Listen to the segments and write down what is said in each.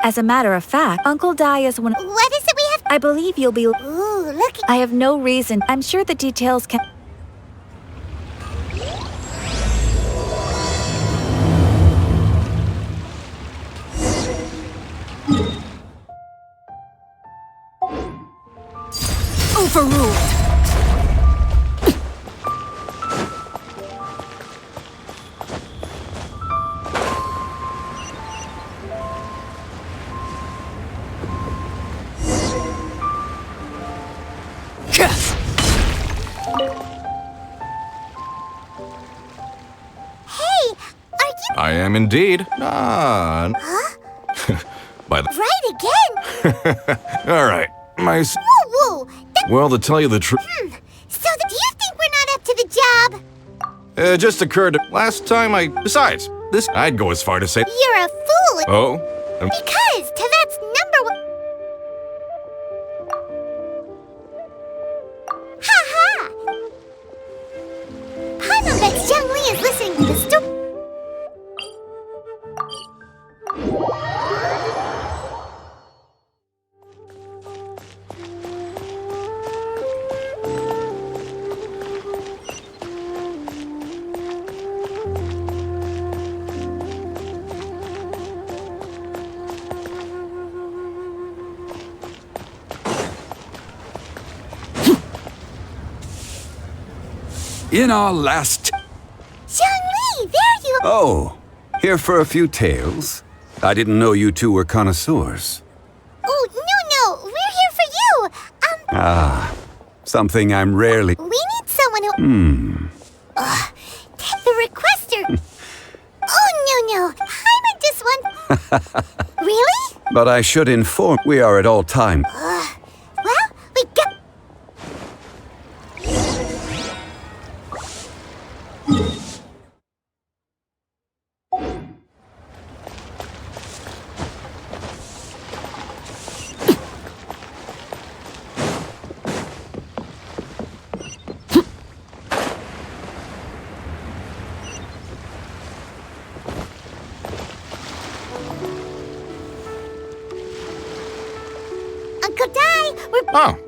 As a matter of fact, Uncle Dai is one. What is it we have? I believe you'll be. Ooh, look. I have no reason. I'm sure the details can. Overruled. I am indeed. Huh? By the... Right again? All right. My... Woo woo. Well, to tell you the truth... So do you think we're not up to the job? It just occurred last time I... Besides, this... I'd go as far to say... You're a fool. Oh? Because Teyvat's number 1... Ha ha! Paimon bets Zhongli is listening to the story. In our last... Zhongli, there you are! Oh, here for a few tales? I didn't know you two were connoisseurs. Oh, no, we're here for you! Ah, something I'm rarely... We need someone who... Take the requester! Oh, no, Paimon just wants... Really? But I should inform we are at all time. Well, we got... Uncle Dai, we're... Oh.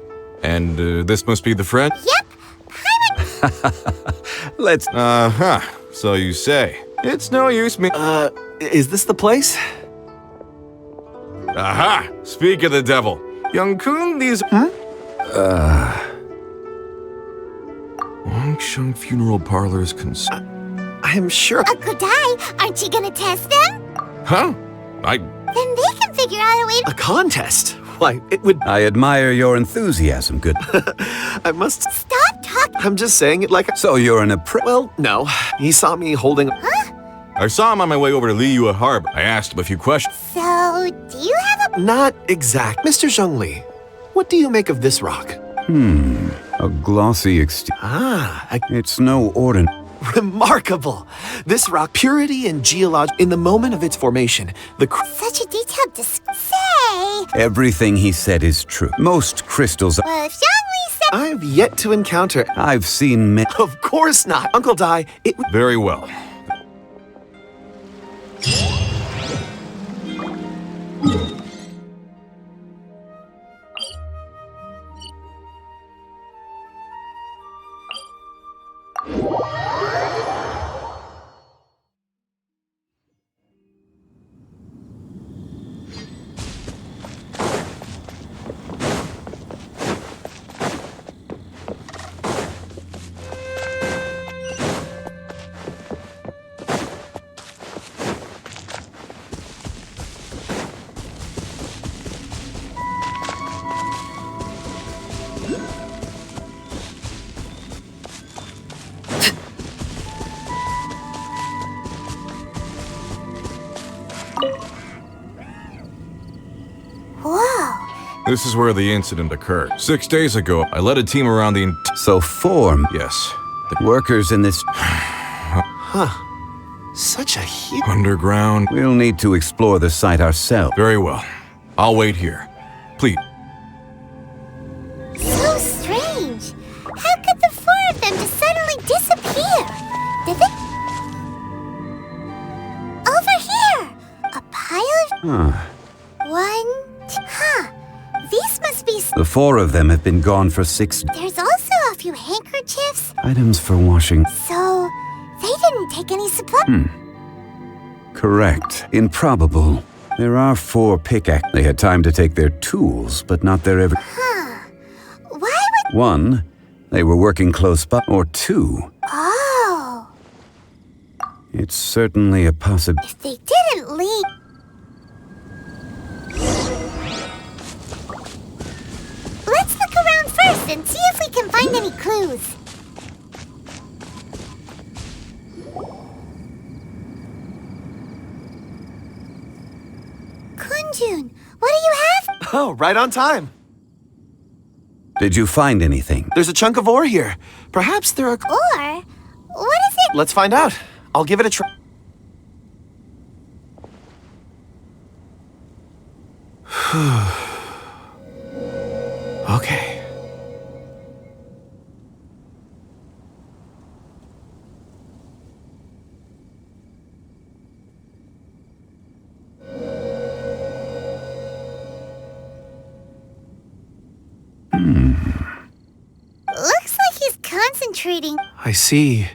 And this must be the friend? Yep, Paimon... Let's... Uh-huh. So you say. It's no use me... Is this the place? Aha! Speak of the devil. Young Kun, these... Wangsheng Funeral Parlor's I'm sure... Uncle Dai, aren't you gonna test them? Huh? Then they can figure out a way to... A contest? Why, it would... I admire your enthusiasm, good... I must... Stop talking! I'm just saying it like... So you're an apprentice? Well, no. He saw me holding... I saw him on my way over to Liyue Harbor. I asked him a few questions. So, do you have a... Not exact. Mr. Zhongli, what do you make of this rock? A glossy exterior. It's no ordinary... Remarkable! This rock, purity and geology, in the moment of its formation, Such a detailed say! Everything he said is true. Most crystals... Well, if Zhongli said... I've yet to encounter... I've seen many... Of course not! Uncle Dai, it would... Very well. Whoa! This is where the incident occurred. 6 days ago, I led a team around the... So form... Yes. The workers in this... Such a huge... Underground. We'll need to explore the site ourselves. Very well. I'll wait here. Please. So strange! How could the four of them just suddenly disappear? Did they... Over here! A pile of... What 4 of them have been gone for 6 There's also a few handkerchiefs, items for washing. so they didn't take any supply. Correct. Improbable. There are 4 pickaxes. They had time to take their tools, but not their every... Why would... 1, they were working close by. Or 2, Oh, it's certainly a possibility. if they didn't leave... Let's look around first and see if we can find any clues. Kunjun, what do you have? Oh, right on time. Did you find anything? There's a chunk of ore here. Perhaps there are... Or, what is it? Let's find out. I'll give it a try. Okay. Looks like he's concentrating. I see.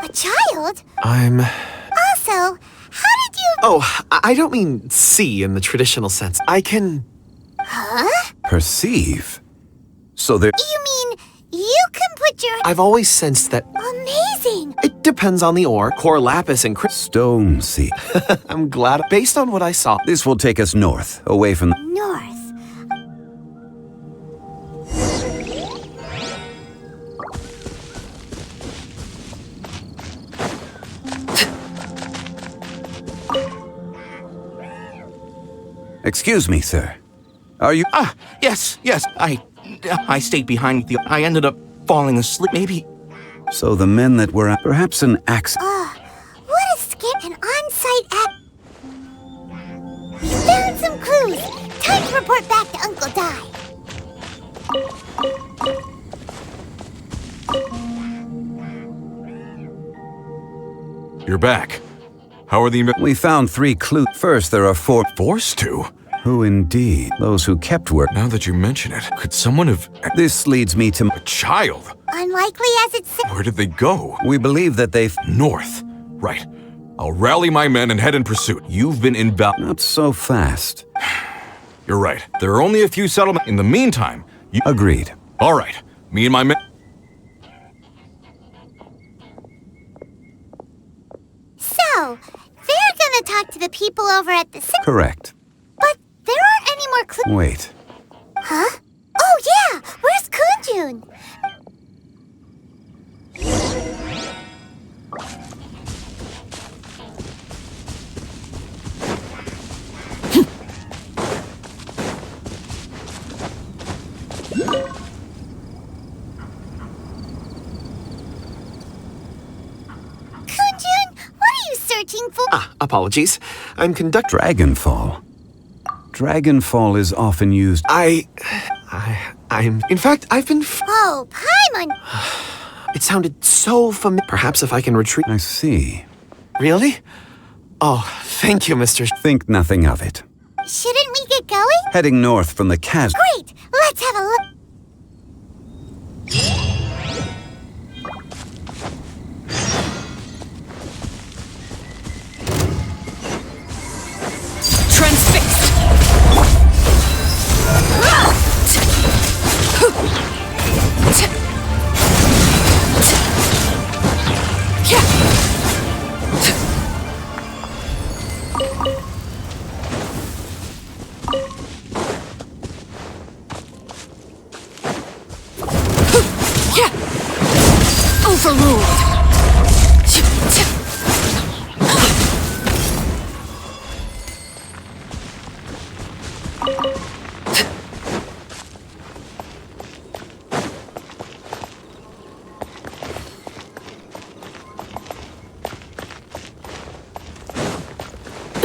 A child? I'm... Also, how did you... Oh, I don't mean see in the traditional sense. I can... Huh? Perceive? So there... You mean you can put your... I've always sensed that Amazing! it depends on the ore, core lapis and Stone see. I'm glad. Based on what I saw, This will take us north, away from the... North. Excuse me, sir. Are you... Yes. I stayed behind the... I ended up falling asleep. Maybe... So the men that were... Perhaps an axe... What a skip! An on-site app. We found some clues. Time to report back to Uncle Di. You're back. How are the... We found 3 clues. First, there are 4... Forced to? Who indeed? Those who kept work. Now that you mention it, could someone have... This leads me to... A child? Unlikely as it seems. Where did they go? We believe that they've... North. Right. I'll rally my men and head in pursuit. You've been invaluable. Not so fast. You're right. There are only a few settlements. In the meantime, you... Agreed. All right. Me and my men... So, they're gonna talk to the people over at the... Correct. But there aren't any more clues. Wait. Huh? Oh, yeah! Where's Kunjun? Kunjun, what are you searching for? apologies. I'm conducting... Dragonfall. Dragonfall is often used... I'm... In fact, I've been... Oh, Paimon! It sounded so familiar. Perhaps if I can retrieve... I see. Really? Oh, thank you, Mr. Think nothing of it. Shouldn't we get going? Heading north from the chasm... Great! Let's have a look. Transfixed! Overruled!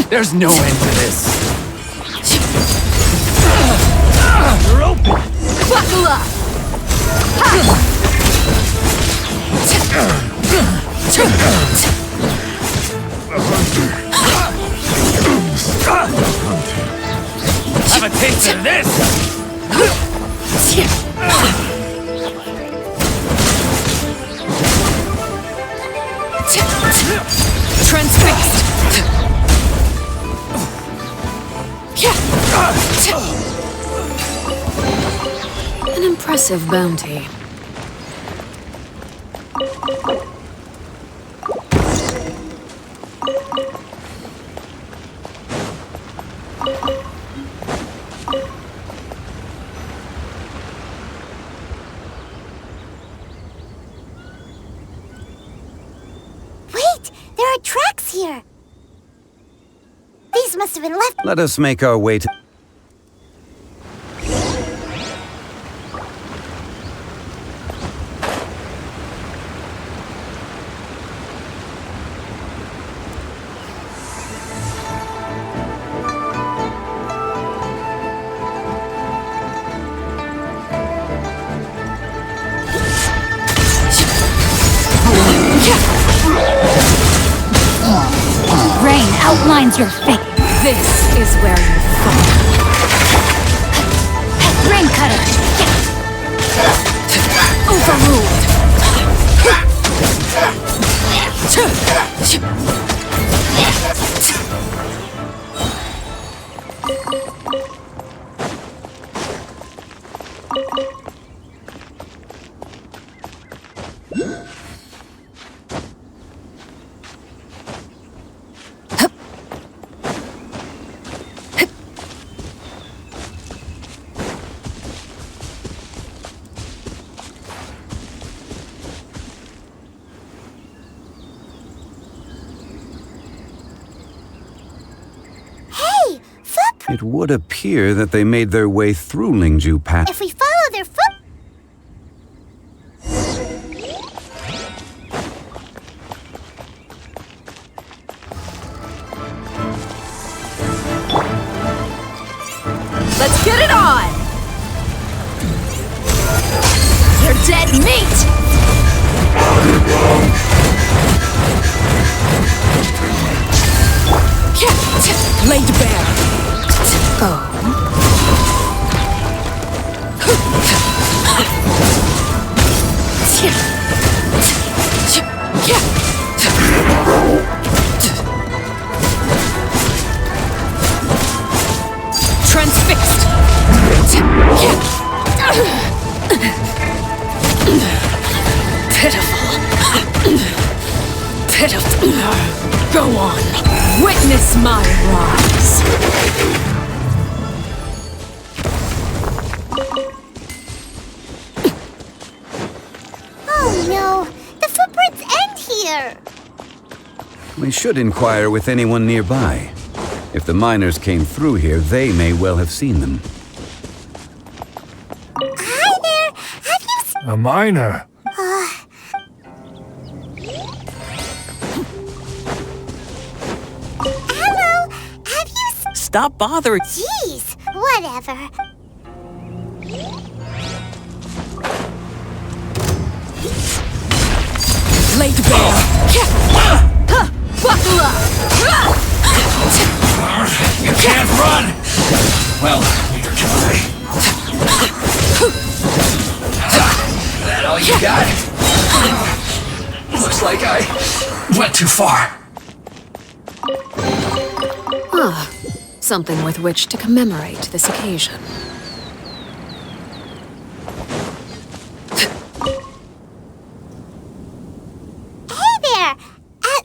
There's no end to this. You're open! Buckle up! Have a taste of this! Transfixed! An impressive bounty. Wait! There are tracks here! These must have been left. Let us make our way to... Rain outlines your fate. This is where you fall. Rain cutter. Overruled! Hey! Footprints! It would appear that they made their way through Lingju Pass. If we follow their foot... Let's get it on! You're dead meat! Laid bare. Transfixed. Pitiful. Go on. Witness my rise. Oh no! The footprints end here! We should inquire with anyone nearby. If the miners came through here, they may well have seen them. Hi there! Have you seen... A miner. Hello! Have you seen... Stop bothering. Jeez! Whatever. Laid bare. Buckle up. You can't run! Well, neither can I. That all you got? Looks like I went too far. Something with which to commemorate this occasion. Hey there!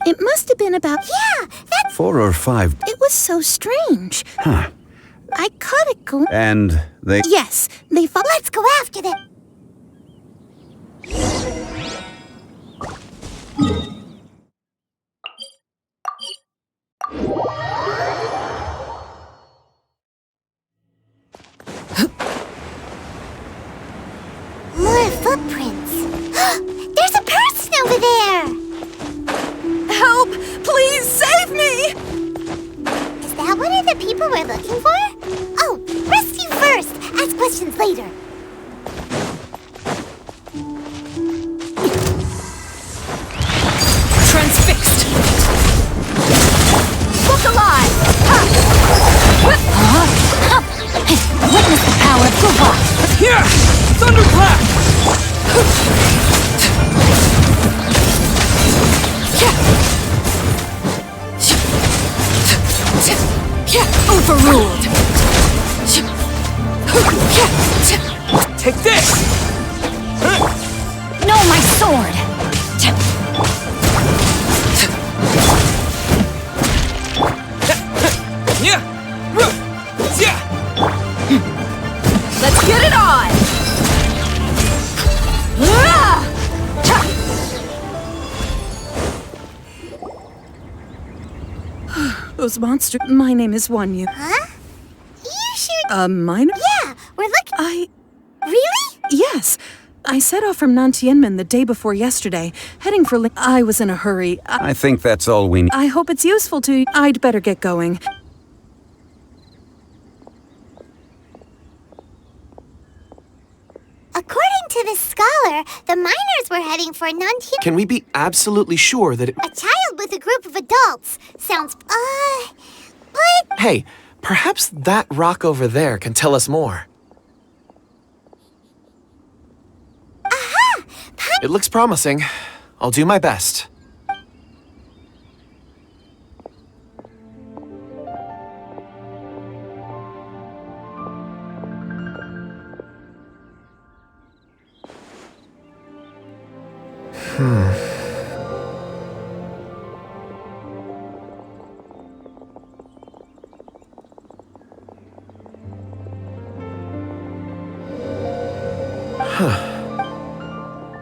It must have been about... Yeah, that's... 4 or 5... It was so strange. Huh. I caught it going... And they... Yes, they fought... Let's go after them! More footprints! There's a person over there! Help! Please save me! Is that one of the people we're looking for? Oh, rescue first! Ask questions later. Those monsters. My name is Wanyu. Huh? You sure? Minor? Yeah, we're looking. Really? Yes. I set off from Nantianmen the day before yesterday, heading for I was in a hurry. I think that's all we need. I hope it's useful to you. I'd better get going. According to this scholar, the miners were heading for Nantian. Can we be absolutely sure that it... A child with a group of adults. Sounds, but... Hey, perhaps that rock over there can tell us more. Aha! It looks promising. I'll do my best.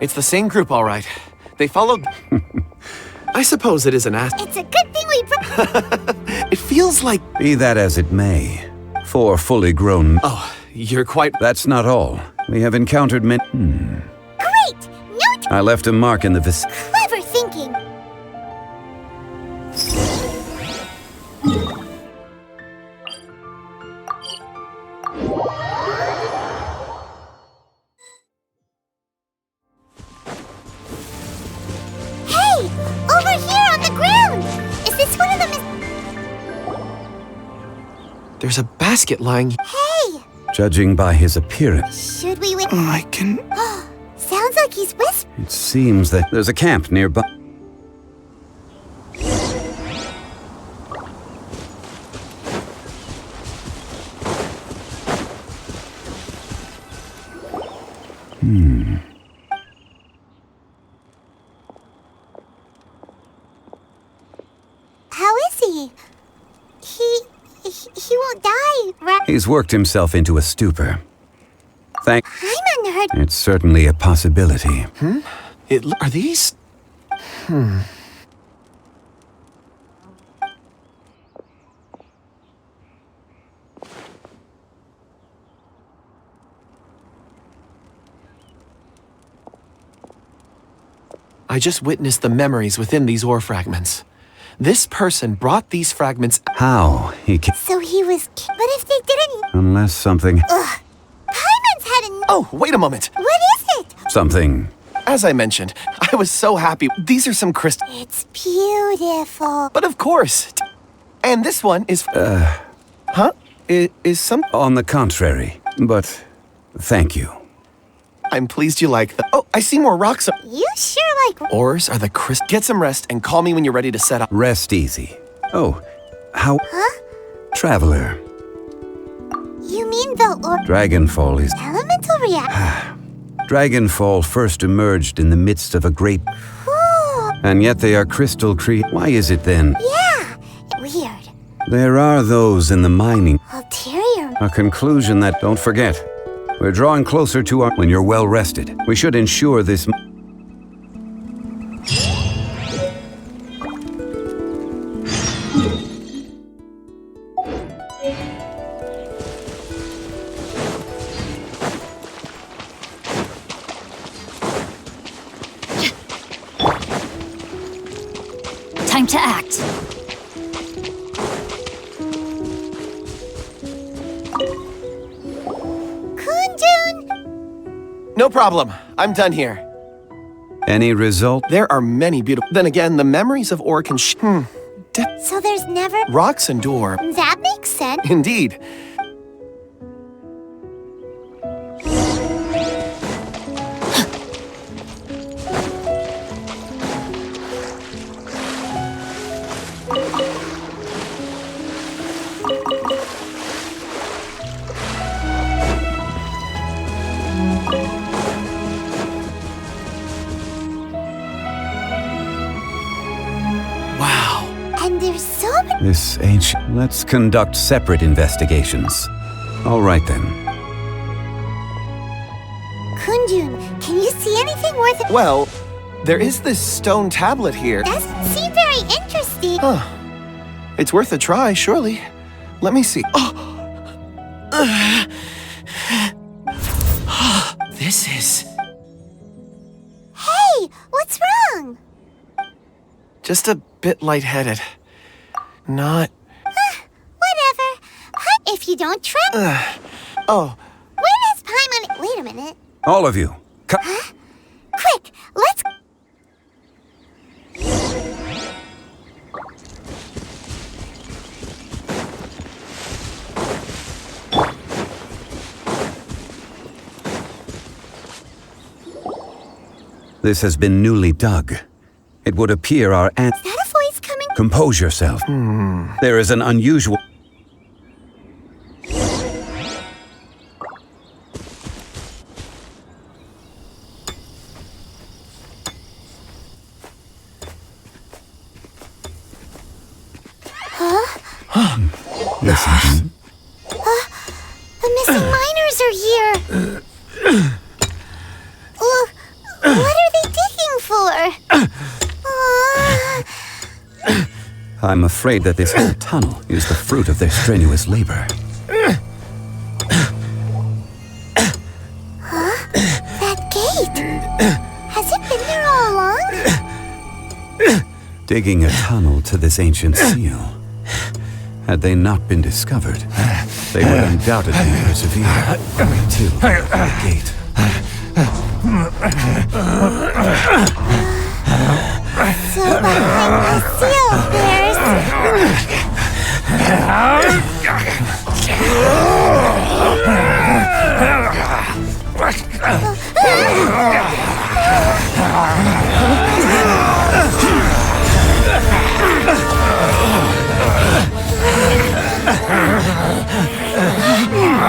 It's the same group, all right. They followed... I suppose it is an ass... It's a good thing we brought... It feels like... Be that as it may, 4 fully grown... Oh, you're quite... That's not all. We have encountered many... Great! No I left a mark in the vicinity. clever thinking. Hey! Over here on the ground! Is this one of the There's a basket lying... Hey! Judging by his appearance, Should we wait? I can... Sounds like he's whispering. it seems that there's a camp nearby. How is he? He won't die, right? He's worked himself into a stupor. I'm unhurt. It's certainly a possibility. Are these... I just witnessed the memories within these ore fragments. This person brought these fragments... How he can... So he was... But if they didn't... Unless something... Paimon's had a... Oh, wait a moment. What is it? Something... As I mentioned, I was so happy. These are some crystals. It's beautiful. But of course. And this one is... Huh? Is some... On the contrary. But... Thank you. I'm pleased you like them. Oh, I see more rocks. You sure like... Ores are the crystals. Get some rest and call me when you're ready to set up. Rest easy. Oh, how... Huh? Traveler. You mean the Dragonfall is... elemental react? Dragonfall first emerged in the midst of a great... Cool. And yet they are crystal Why is it then? Yeah. Weird. There are those in the mining... Ulterior. A conclusion that... Don't forget. We're drawing closer to our... When you're well rested, we should ensure this... Time to act. Kunjun! No problem. I'm done here. Any result? There are many beautiful... Then again, the memories of ore can... So there's never... Rocks endure. That makes sense. Indeed. Wow. And there's so many... This ancient... Let's conduct separate investigations. All right then. Kunjun, can you see anything worth it? Well, there is this stone tablet here. Doesn't seem very interesting. Huh. It's worth a try, surely. Let me see. This is... Hey, what's wrong? just a bit lightheaded. Not... Whatever. If you don't try... Oh, When is Paimon... Wait a minute. All of you, come. Quick, let's... This has been newly dug. It would appear our aunt... Is that a voice coming? Compose yourself. There is an unusual... Listen. The missing miners are here. What are they digging for? I'm afraid that this whole tunnel is the fruit of their strenuous labor. That gate. Has it been there all along? Digging a tunnel to this ancient seal. Had they not been discovered, they would undoubtedly persevere to the gate. So behind the seal, there's...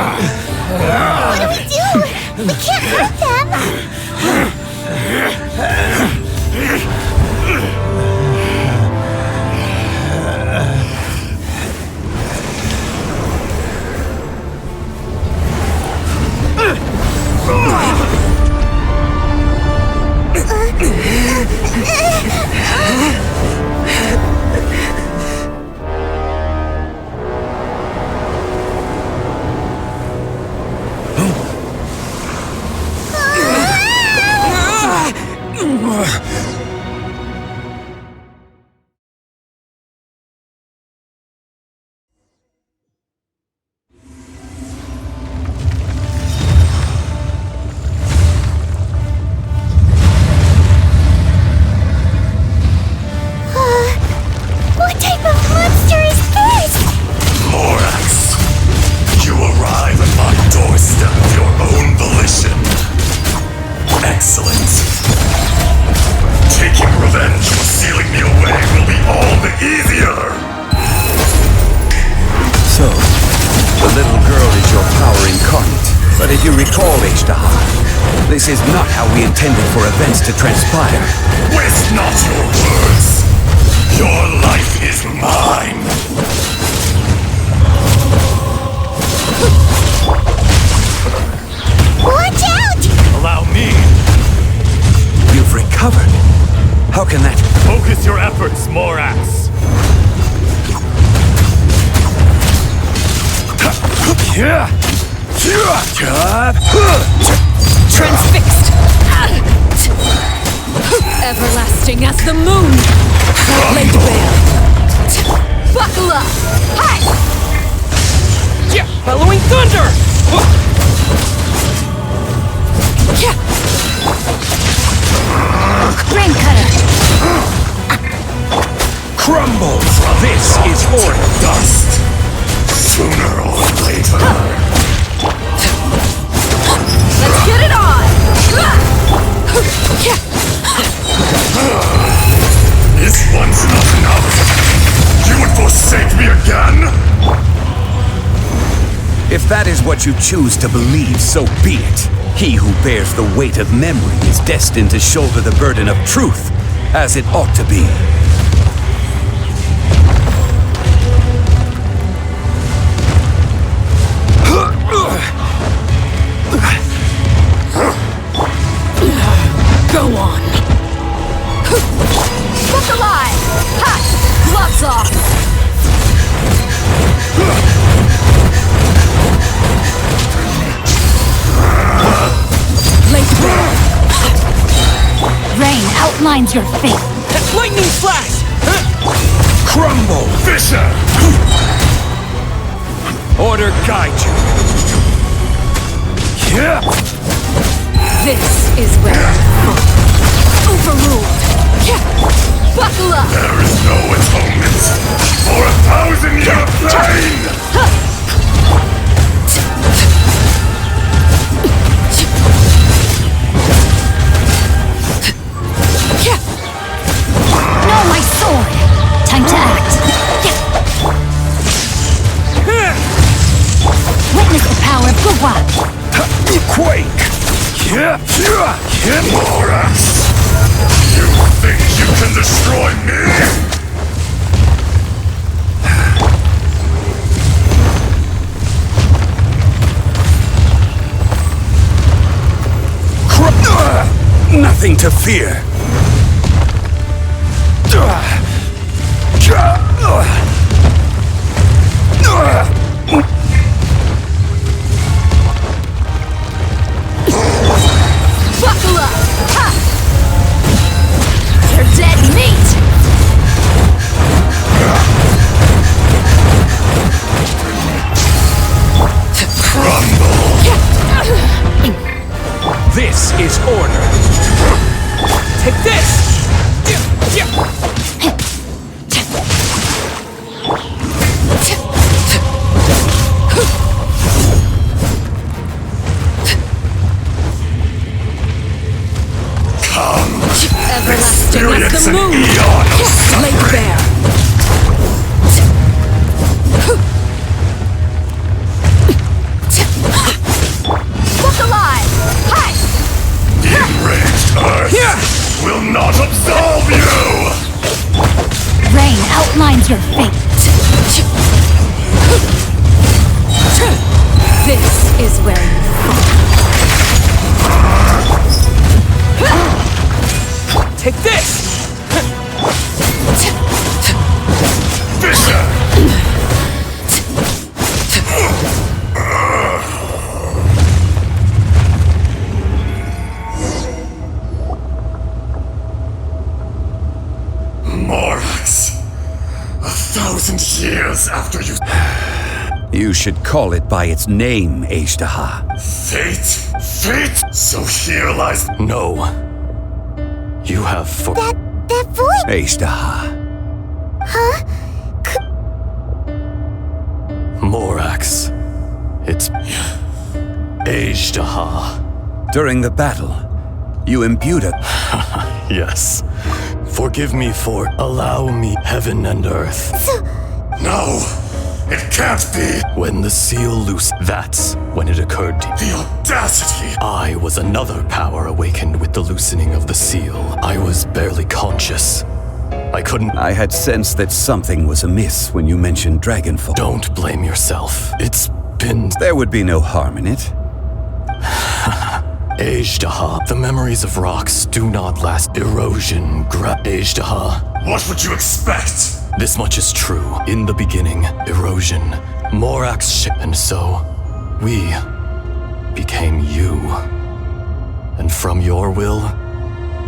What do we do? We can't hurt them! What type of monster is this? Morax, you arrive at my doorstep of your own volition. Excellent. Taking revenge for sealing me away will be all the easier. So, the little girl is your power incarnate. But if you recall, Ishtahar, this is not how we intended for events to transpire. Waste not your words. Your life is mine. Watch out! Allow me. You've recovered. How can that... Focus your efforts, Morax. Transfixed! Everlasting as the moon! Laid bare! Buckle up! Hi! yeah, bellowing thunder! Brain cutter. Crumble! This is for dust. Sooner or later. Let's get it on! Is once not enough? You would forsake me again? If that is what you choose to believe, so be it. He who bears the weight of memory is destined to shoulder the burden of truth, as it ought to be. Go on! Look alive! Ha! Gloves off! outlines your fate. Lightning flash! Crumble! Fisher! Order guide you. Yeah! This is where I fall. Overruled. Buckle up. There is no atonement for 1,000-year pain! No, my sword! Time to act. Witness the power of Gugwa. Quake! Morax! You think you can destroy me? Nothing to fear. Buckle up. Ha! You're dead meat. This is order. Take this! Everlasting as Experience the an moon. eon of Laid suffering. bare. Look alive. Hi. The enraged earth will not absolve you! Rain outlines your fate. This is where you fall. Take this! Fisher! Morax, 1,000 years after you... You should call it by its name, Ashtaha. Fate? Fate? So here lies... No. You have for... That voice. Ashtaha. Morax. It's... Ashtaha. During the battle, you imbued a... Yes. Forgive me for... Allow me heaven and earth. No! It can't be! When the seal loose, that's when it occurred to The audacity! I was another power awakened with the loosening of the seal. I was barely conscious. I couldn't... I had sensed that something was amiss when you mentioned Dragonfall. Don't blame yourself. It's been... There would be no harm in it. Ashtaha. The memories of rocks do not last. Erosion, Ashtaha. What would you expect? This much is true. In the beginning, erosion, Morax and so, we became you. And from your will,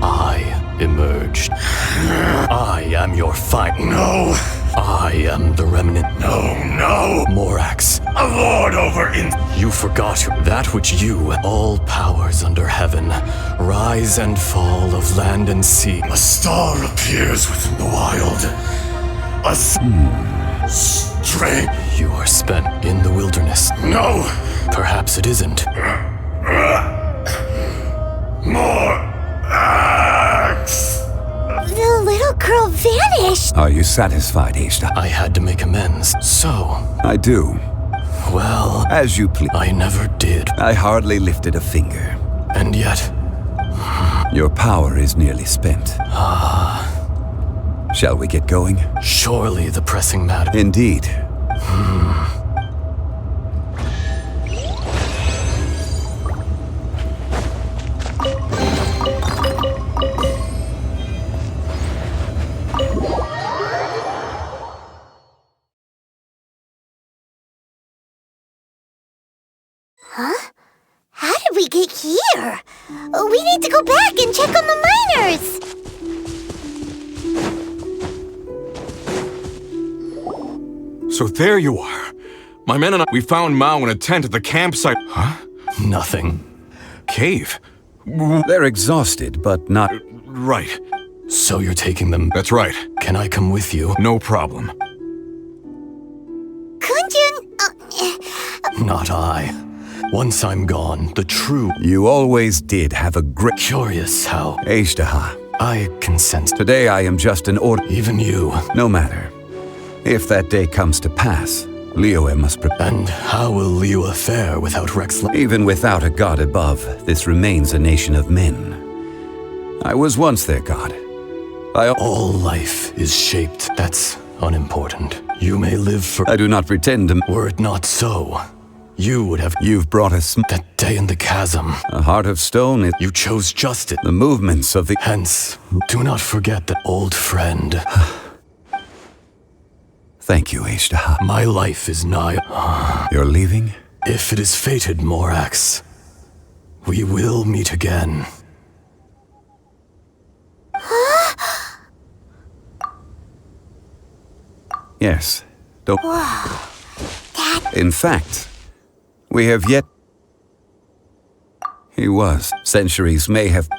I emerged. I am your fight. No! I am the remnant. No! Morax, A lord over in... you forgot that which you, all powers under heaven, rise and fall of land and sea. A star appears within the wild. A strange... You are spent in the wilderness. No! Perhaps it isn't. More axe! The little girl vanished. Are you satisfied, Ashtaha? I had to make amends. So, I do. well, As you please. I never did. I hardly lifted a finger. And yet, Your power is nearly spent. Shall we get going? surely the pressing matter. Indeed. How did we get here? We need to go back and check on the miners. So there you are. My men and I, we found Mao in a tent at the campsite. Huh? Nothing. Cave? They're exhausted, but not... Right. So you're taking them? That's right. Can I come with you? No problem. Kunjun! Not I. Once I'm gone, the true... You always did have a great... Curious how... Ashtaha. I can sense... Today I am just an order... Even you. No matter. If that day comes to pass, Liyue must prepare. And how will Liyue fare without Rex? Even without a god above, this remains a nation of men. I was once their god. All life is shaped. That's unimportant. You may live for... I do not pretend to... Were it not so, you would have... You've brought us... That day in the chasm. A heart of stone. You chose justice. The movements of the... Hence, do not forget that old friend. Thank you, Ashtaha. My life is nigh... You're leaving? If it is fated, Morax, we will meet again. Yes. Don't... Whoa. In fact, we have yet... He was. Centuries may have...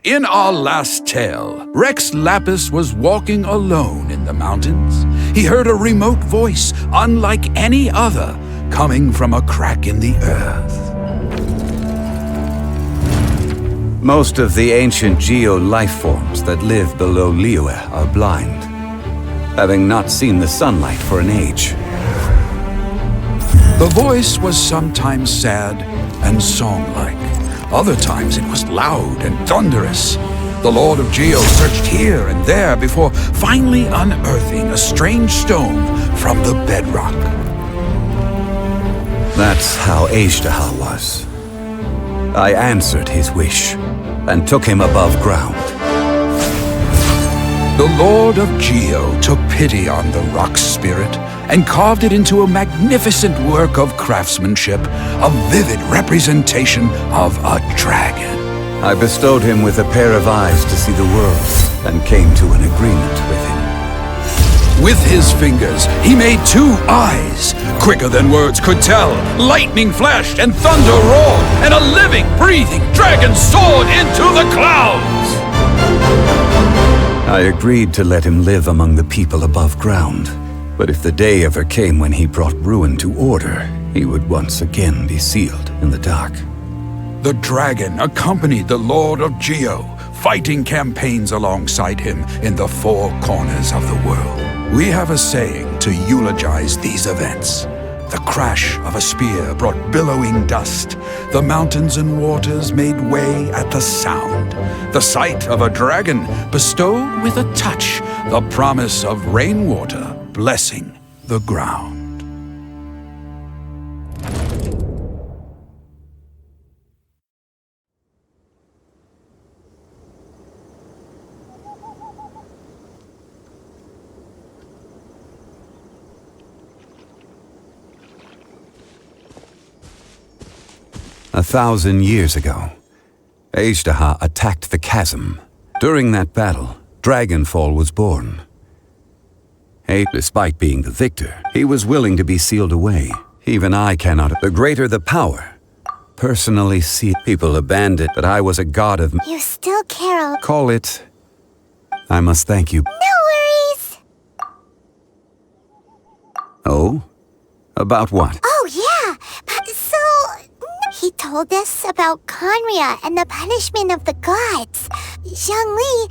In our last tale, Rex Lapis was walking alone in the mountains. He heard a remote voice, unlike any other, coming from a crack in the earth. Most of the ancient geo-life forms that live below Liyue are blind, having not seen the sunlight for an age. The voice was sometimes sad and song-like. Other times it was loud and thunderous. The Lord of Geo searched here and there before finally unearthing a strange stone from the bedrock. That's how Ashtaha was. I answered his wish and took him above ground. The Lord of Geo took pity on the rock spirit and carved it into a magnificent work of craftsmanship, a vivid representation of a dragon. I bestowed him with a pair of eyes to see the world and came to an agreement with him. With his fingers, he made 2 eyes. Quicker than words could tell, lightning flashed and thunder roared, and a living, breathing dragon soared into the clouds! I agreed to let him live among the people above ground. But if the day ever came when he brought ruin to order, he would once again be sealed in the dark. The dragon accompanied the Lord of Geo, fighting campaigns alongside him in the 4 corners of the world. We have a saying to eulogize these events. The crash of a spear brought billowing dust. The mountains and waters made way at the sound. The sight of a dragon bestowed with a touch the promise of rainwater blessing the ground. A 1,000 years ago, Ashtaha attacked the chasm. During that battle, Dragonfall was born. Despite being the victor, he was willing to be sealed away. Even I cannot. The greater the power, personally see people abandoned that I was a god of... You still care. Call it... I must thank you. No worries. Oh? About what? Oh, yeah. So, he told us about Conria and the punishment of the gods. Zhongli...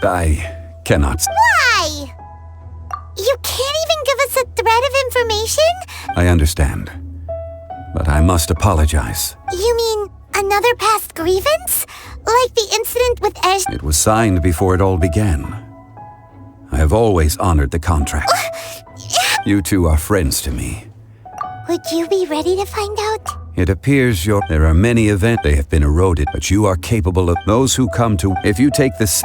I cannot... Why? You can't even give us a thread of information? I understand. But I must apologize. You mean another past grievance? Like the incident with It was signed before it all began. I have always honored the contract. You two are friends to me. Would you be ready to find out? It appears there are many events they have been eroded, but you are capable of those who come to... If you take this...